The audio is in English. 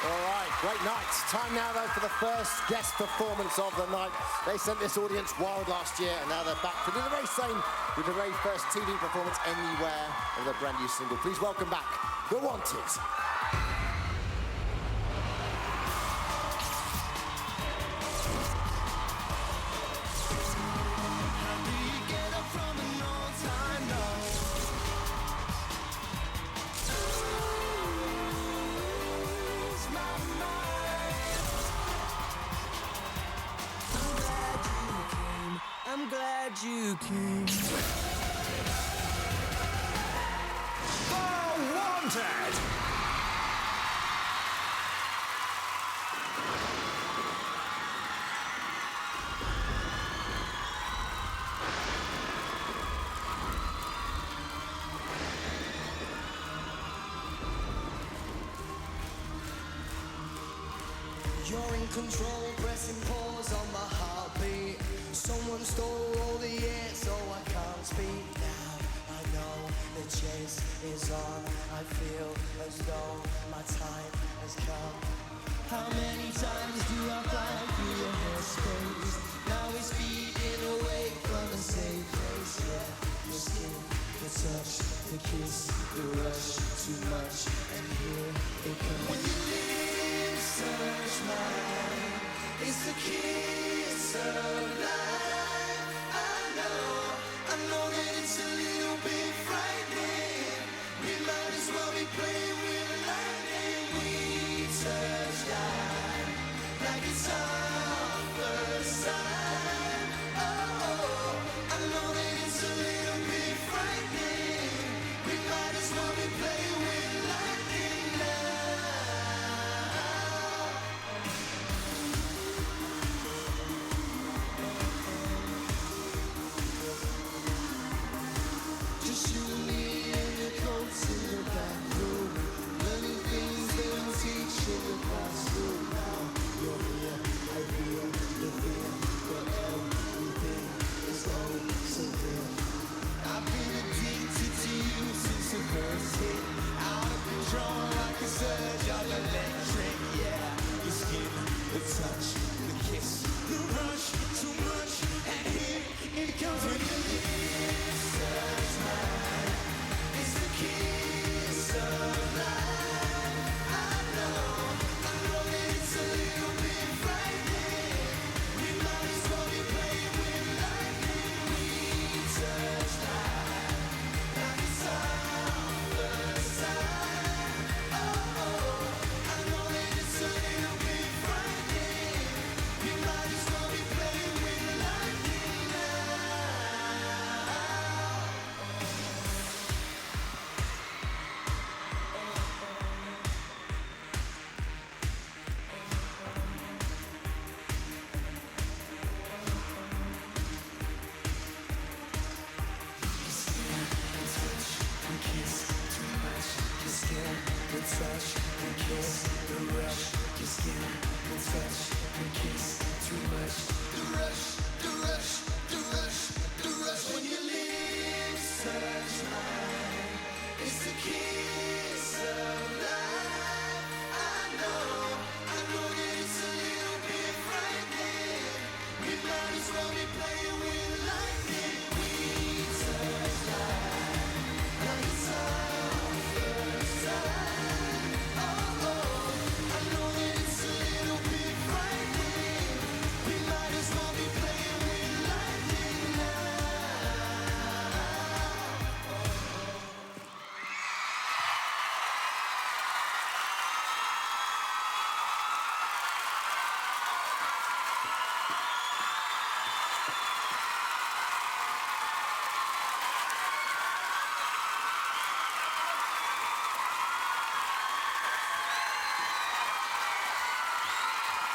All right, great night. Time now, though, for the first guest performance of the night. They sent this audience wild last year, and now they're back to do the very same with the very first TV performance anywhere of their brand new single. Please welcome back The Wanted. I'm glad you came. The Wanted! You're in control, pressing pause on my heartbeat. Someone stole all the air, so I can't speak now. I know the chase is on. I feel as though my time has come. How many times do I fly through your headspace? Now it's speeding away from a safe place. Yeah, your skin, the touch, the kiss, the rush, too much, and here it comes. When your lips touch mine, it's the kiss of life. I know that it's a little bit frightening. We might as well be playing with lightning. We touch down like it's our first time. Oh, I know that it's a little bit frightening. We might as well be playing with lightning now. Just you and me and the coats in the back room, learning things they don't teach in the classroom. Now you're here, I feel the fear, but everything is oh so clear. I've been addicted to you since the first hit. Out of control like a surge of electric, yeah. Your skin, the touch, the kiss, the rush, too much, and here it comes when your lips touch mine. It's the key.